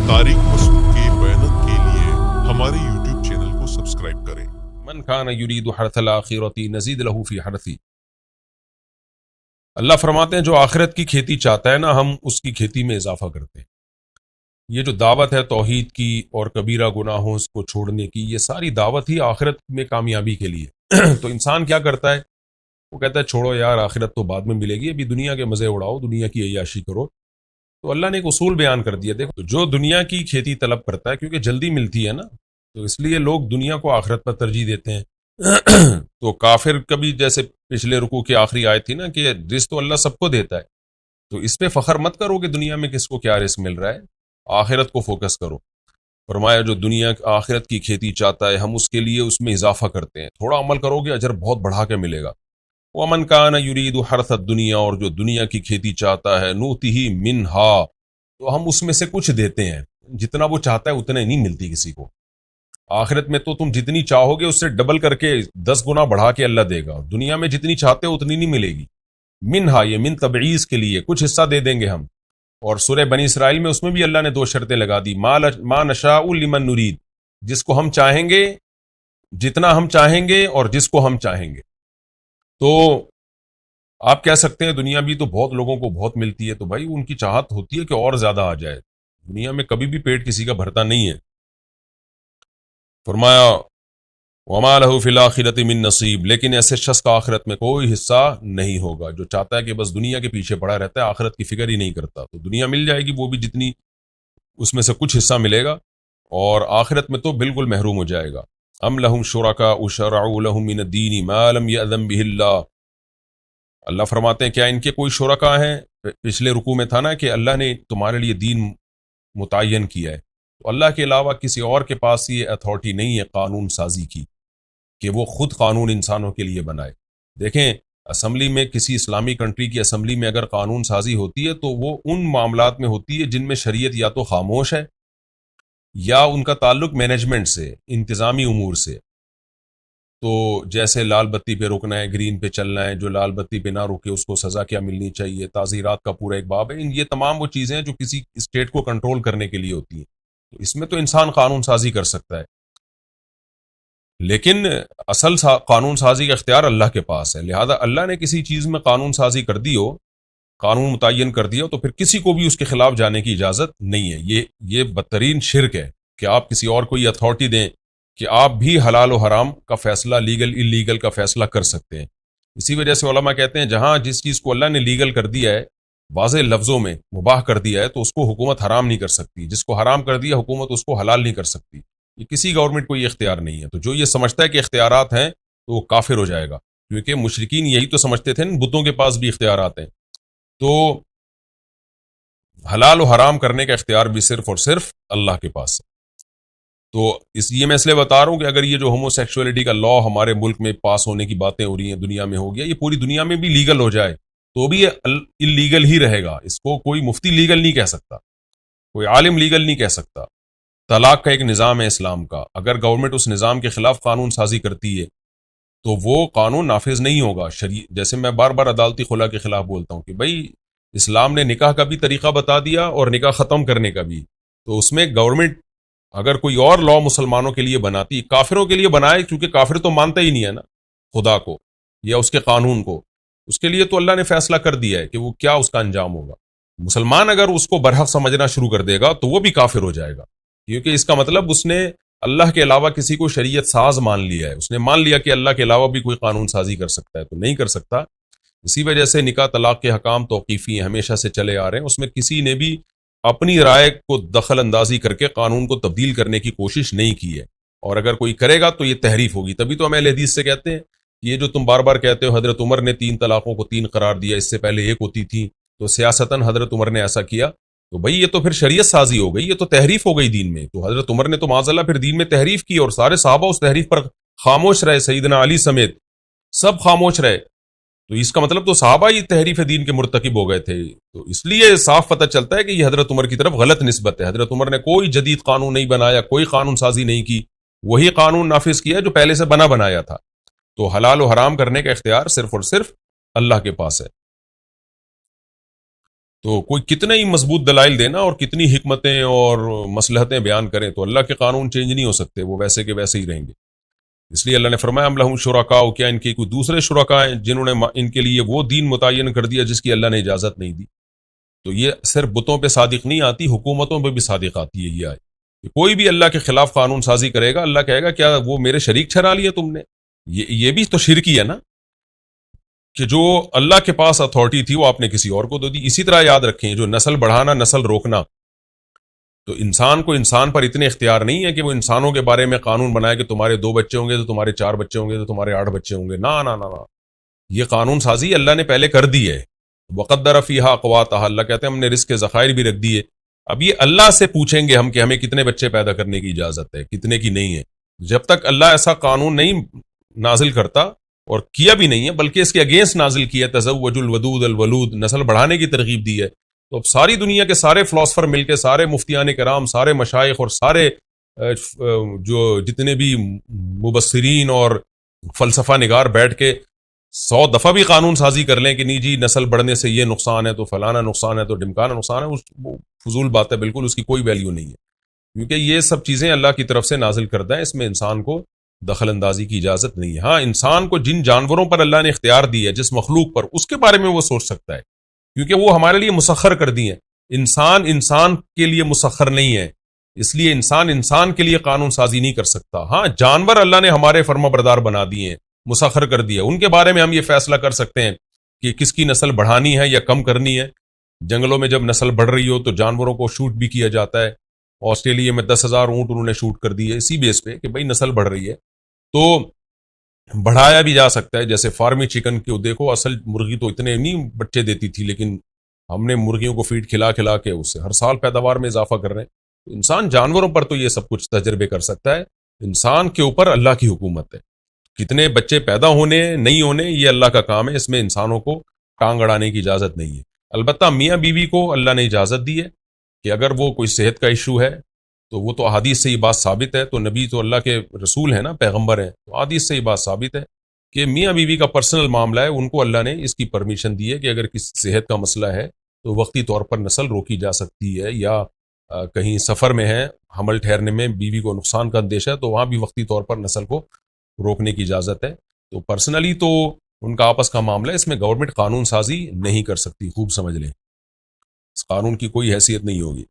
तारिक मसूद के बयान के लिए हमारे YouTube चैनल को सब्सक्राइब करें। मन कान युरीदु हर्थल आखिरती नज़ीद लहू फी हरथी। अल्लाह फरमाते हैं जो आखिरत की खेती चाहता है ना, हम उसकी खेती में इजाफा करते हैं। ये जो दावत है तौहीद की और कबीरा गुनाहों को छोड़ने की, ये सारी दावत ही आखिरत में कामयाबी के लिए तो इंसान क्या करता है, वो कहता है छोड़ो यार, आखिरत तो बाद में मिलेगी, अभी दुनिया के मज़े उड़ाओ, दुनिया की अय्याशी करो। तो अल्लाह ने एक उसूल बयान कर दिया, देखो जो दुनिया की खेती तलब करता है, क्योंकि जल्दी मिलती है ना, तो इसलिए लोग दुनिया को आखिरत पर तरजीह देते हैं। तो काफिर कभी, जैसे पिछले रुकू की आखिरी आयत थी ना कि रिस्क तो अल्लाह सबको देता है, तो इस पे फख्र मत करो कि दुनिया में किसको क्या रिस्क मिल रहा है, आखिरत को फोकस करो। फरमाया जो दुनिया आखिरत की खेती चाहता है, हम उसके लिए उसमें इजाफा करते हैं, थोड़ा अमल करोगे अजर बहुत बढ़ा के मिलेगा। वमन कान युरीदु हर्थ दुनिया, और जो दुनिया की खेती चाहता है, नूतिही मिनहा, तो हम उसमें से कुछ देते हैं, जितना वो चाहता है उतने नहीं मिलती किसी को। आखिरत में तो तुम जितनी चाहोगे उससे डबल करके 10 गुना बढ़ा के अल्लाह देगा, दुनिया में जितनी चाहते हो उतनी नहीं मिलेगी। मिनहा, ये मिन तबईज़ के लिए कुछ हिस्सा दे देंगे हम। और सूरह बनी इसराइल में उसमें भी अल्लाह ने 2 शर्तें लगा दी, मा नशाउ लिमन नुरीद, जिसको हम चाहेंगे, जितना हम चाहेंगे और जिसको हम चाहेंगे। तो आप कह सकते हैं दुनिया भी तो बहुत लोगों को बहुत मिलती है, तो भाई उनकी चाहत होती है कि और ज्यादा आ जाए, दुनिया में कभी भी पेट किसी का भरता नहीं है। फरमाया वमा लहू फिल आखिरति मिन नसीब, लेकिन ऐसे शख्स का आखिरत में कोई हिस्सा नहीं होगा जो चाहता है कि बस दुनिया के पीछे पड़ा रहता है, आखिरत की फिक्र ही नहीं करता। तो दुनिया मिल जाएगी, वो भी जितनी, उसमें से कुछ हिस्सा मिलेगा, और आखिरत में तो बिल्कुल महरूम हो जाएगा। अम लहुम शुरका उशरउ लहुम मिन दीन मा लम यअज़न बिहिल्लाह, अल्लाह फरमाते हैं क्या इनके कोई शुरका हैं। पिछले रुकू में था ना कि अल्लाह ने तुम्हारे लिए दीन मुतय्यन किया है, तो अल्लाह के अलावा किसी और के पास ये अथॉरिटी नहीं है कानून साजी की कि वो खुद कानून इंसानों के लिए बनाए। देखें, असम्बली में, किसी इस्लामी कंट्री की असम्बली में अगर कानून साजी होती है तो वो उन मामलात में होती है जिनमें शरीयत या तो खामोश है या उनका ताल्लुक मैनेजमेंट से, इंतज़ामी उमूर से। तो जैसे लाल बत्ती पे रुकना है, ग्रीन पे चलना है, जो लाल बत्ती पे ना रुके उसको सज़ा क्या मिलनी चाहिए, ताज़ीरात का पूरा एक बाब है। ये तमाम वो चीज़ें हैं जो किसी स्टेट को कंट्रोल करने के लिए होती हैं, तो इसमें तो इंसान कानून साजी कर सकता है, लेकिन असल कानून साजी का इख्तियार अल्लाह के पास है। लिहाजा अल्लाह ने किसी चीज़ में कानून साजी कर दी हो, कानून मुतय्यन कर दिया, तो फिर किसी को भी उसके खिलाफ जाने की इजाज़त नहीं है। ये बदतरीन शिर्क है कि आप किसी और को ये अथॉरिटी दें कि आप भी हलाल और हराम का फैसला, लीगल इलीगल का फैसला कर सकते हैं। इसी वजह से उलमा कहते हैं जहाँ जिस चीज़ को अल्लाह ने लीगल कर दिया है, वाज़े लफ्ज़ों में मुबाह कर दिया है, तो उसको हुकूमत हराम नहीं कर सकती, जिसको हराम कर दिया हुकूमत उसको हलाल नहीं कर सकती। ये किसी गवर्नमेंट को ये इख्तियार नहीं है। तो जो ये समझता है कि इख्तियारात हैं तो वो काफिर हो जाएगा, क्योंकि मुशरिकीन यही तो समझते थे, बुतों के पास भी इख्तियारात हैं। तो हलाल और हराम करने का इख्तियार भी सिर्फ और सिर्फ अल्लाह के पास है। तो ये मैं इसलिए बता रहा हूँ कि अगर ये जो होमोसेक्सुअलिटी का लॉ हमारे मुल्क में पास होने की बातें हो रही हैं, दुनिया में हो गया, ये पूरी दुनिया में भी लीगल हो जाए तो भी ये इलीगल ही रहेगा। इसको कोई मुफ्ती लीगल नहीं कह सकता, कोई आलिम लीगल नहीं कह सकता। तलाक का एक निज़ाम है इस्लाम का, अगर गवर्नमेंट उस निज़ाम के खिलाफ कानून साजी करती है तो वो कानून नाफिज नहीं होगा। जैसे मैं बार बार अदालती खुला के खिलाफ बोलता हूँ कि भाई इस्लाम ने निकाह का भी तरीका बता दिया और निकाह ख़त्म करने का भी, तो उसमें गवर्नमेंट अगर कोई और लॉ मुसलमानों के लिए बनाती, काफिरों के लिए बनाए, क्योंकि काफिर तो मानता ही नहीं है ना खुदा को या उसके कानून को, उसके लिए तो अल्लाह ने फैसला कर दिया है कि वो क्या उसका अंजाम होगा। मुसलमान अगर उसको बरहक समझना शुरू कर देगा तो वो भी काफिर हो जाएगा, क्योंकि इसका मतलब उसने अल्लाह के अलावा किसी को शरीयत साज मान लिया है, उसने मान लिया कि अल्लाह के अलावा भी कोई कानून साजी कर सकता है, तो नहीं कर सकता। इसी वजह से निकाह तलाक के हकाम तौक़ीफ़ी हमेशा से चले आ रहे हैं, उसमें किसी ने भी अपनी राय को दखल अंदाजी करके कानून को तब्दील करने की कोशिश नहीं की है, और अगर कोई करेगा तो ये तहरीफ होगी। तभी तो हम अहले हदीस से कहते हैं ये जो तुम बार बार कहते हो हज़रत उमर ने 3 तलाक़ों को 3 करार दिया, इससे पहले 1 होती थी, तो सियासतन हज़रत उमर ने ऐसा किया, तो भाई ये तो फिर शरीयत साजी हो गई, ये तो तहरीफ हो गई दीन में। तो हज़रत उमर ने तो माज़अल्लाह फिर दीन में तहरीफ की, और सारे सहाबा उस तहरीफ पर खामोश रहे, सईदना अली समेत सब खामोश रहे। तो इसका मतलब तो सहाबा ही तहरीफ दीन के मुर्तकिब हो गए थे। तो इसलिए साफ पता चलता है कि ये हज़रत उमर की तरफ गलत निस्बत है। हज़रत उमर ने कोई जदीद कानून नहीं बनाया, कोई कानून साजी नहीं की, वही कानून नाफिज किया जो पहले से बना बनाया था। तो हलाल और हराम करने का इख्तियार सिर्फ और सिर्फ अल्लाह के पास है। تو کوئی کتنے ہی مضبوط دلائل دینا اور کتنی حکمتیں اور مصلحتیں بیان کریں تو اللہ کے قانون چینج نہیں ہو سکتے، وہ ویسے کے ویسے ہی رہیں گے. اس لیے اللہ نے فرمایا ام لہم شرکاء، کیا ان کے کوئی دوسرے شرکاء ہیں جنہوں نے ان کے لیے وہ دین متعین کر دیا جس کی اللہ نے اجازت نہیں دی. تو یہ صرف بتوں پہ صادق نہیں آتی، حکومتوں پہ بھی صادق آتی ہے. یہ آئے کہ کوئی بھی اللہ کے خلاف قانون سازی کرے گا، اللہ کہے گا کیا وہ میرے شریک ٹھہرا لیے تم نے؟ یہ بھی تو شرکی ہے نا، کہ جو اللہ کے پاس اتھارٹی تھی وہ آپ نے کسی اور کو دے دی. اسی طرح یاد رکھیں، جو نسل بڑھانا، نسل روکنا، تو انسان کو انسان پر اتنے اختیار نہیں ہے کہ وہ انسانوں کے بارے میں قانون بنائے کہ تمہارے 2 بچے ہوں گے تو تمہارے 4 بچے ہوں گے تو تمہارے 8 بچے ہوں گے. نہ، یہ قانون سازی اللہ نے پہلے کر دی ہے. وقدر فیہا اقواتہا، اللہ کہتے ہیں ہم نے رزق کے ذخائر بھی رکھ دیے. اب یہ اللہ سے پوچھیں گے ہم کہ ہمیں کتنے بچے پیدا کرنے کی اجازت ہے، کتنے کی نہیں ہے. جب تک اللہ ایسا قانون نہیں نازل کرتا، اور کیا بھی نہیں ہے بلکہ اس کے اگینسٹ نازل کیا، تزوج الودود الولود، نسل بڑھانے کی ترغیب دی ہے. تو اب ساری دنیا کے سارے فلاسفر مل کے، سارے مفتیان کرام، سارے مشائخ اور سارے جو جتنے بھی مبصرین اور فلسفہ نگار بیٹھ کے 100 دفعہ بھی قانون سازی کر لیں کہ نہیں جی نسل بڑھنے سے یہ نقصان ہے تو فلانا نقصان ہے تو ڈمکانا نقصان ہے، وہ فضول بات ہے، بالکل اس کی کوئی ویلیو نہیں ہے. کیونکہ یہ سب چیزیں اللہ کی طرف سے نازل کردہ ہیں، اس میں انسان کو دخل اندازی کی اجازت نہیں ہے. ہاں، انسان کو جن جانوروں پر اللہ نے اختیار دی ہے، جس مخلوق پر، اس کے بارے میں وہ سوچ سکتا ہے، کیونکہ وہ ہمارے لیے مسخر کر دی ہیں. انسان کے لیے مسخر نہیں ہے، اس لیے انسان کے لیے قانون سازی نہیں کر سکتا. ہاں، جانور اللہ نے ہمارے فرما بردار بنا دیے ہیں، مسخر کر دیا، ان کے بارے میں ہم یہ فیصلہ کر سکتے ہیں کہ کس کی نسل بڑھانی ہے یا کم کرنی ہے. جنگلوں میں جب نسل بڑھ رہی ہو تو جانوروں کو شوٹ بھی کیا جاتا ہے. آسٹریلیا میں 10,000 اونٹ انہوں نے شوٹ کر دیے اسی بیس پہ کہ بھئی نسل بڑھ رہی ہے، تو بڑھایا بھی جا سکتا ہے. جیسے فارمی چکن کو دیکھو، اصل مرغی تو اتنے نہیں بچے دیتی تھی، لیکن ہم نے مرغیوں کو فیڈ کھلا کے اس سے ہر سال پیداوار میں اضافہ کر رہے ہیں. انسان جانوروں پر تو یہ سب کچھ تجربے کر سکتا ہے، انسان کے اوپر اللہ کی حکومت ہے. کتنے بچے پیدا ہونے نہیں ہونے یہ اللہ کا کام ہے، اس میں انسانوں کو ٹانگ اڑانے کی اجازت نہیں ہے. البتہ میاں بیوی کو اللہ نے اجازت دی ہے کہ اگر وہ کوئی صحت کا ایشو ہے تو وہ تو احادیث سے یہ بات ثابت ہے، تو نبی تو اللہ کے رسول ہیں نا، پیغمبر ہیں، تو احادیث سے یہ بات ثابت ہے کہ میاں بیوی کا پرسنل معاملہ ہے، ان کو اللہ نے اس کی پرمیشن دی ہے کہ اگر کسی صحت کا مسئلہ ہے تو وقتی طور پر نسل روکی جا سکتی ہے، یا کہیں سفر میں ہے، حمل ٹھہرنے میں بیوی کو نقصان کا اندیشہ ہے تو وہاں بھی وقتی طور پر نسل کو روکنے کی اجازت ہے. تو پرسنلی تو ان کا آپس کا معاملہ ہے، اس میں گورنمنٹ قانون سازی نہیں کر سکتی. خوب سمجھ لیں، اس قانون کی کوئی حیثیت نہیں ہوگی.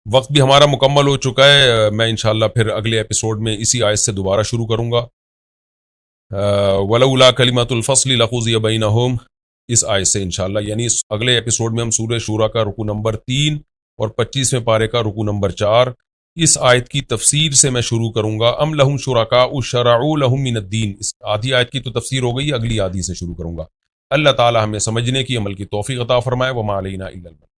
وقت بھی ہمارا مکمل ہو چکا ہے. میں انشاءاللہ پھر اگلے ایپیسوڈ میں اسی آیت سے دوبارہ شروع کروں گا. وَلَوْلَا كَلِمَةُ الْفَصْلِ لَقُضِيَ بَيْنَهُمْ، اس آیت سے انشاءاللہ، یعنی اگلے ایپیسوڈ میں ہم سورہ شورا کا رکوع نمبر 3 اور 25ویں پارے کا رکوع نمبر 4، اس آیت کی تفسیر سے میں شروع کروں گا. ام لہم شرکاء شرعوا لہم من الدین، اس آدھی آیت کی تو تفسیر ہو گئی، اگلی آدھی سے شروع کروں گا. اللہ تعالی ہمیں سمجھنے کی، عمل کی توفیق عطا فرمائے. وما علینا الا البلاغ.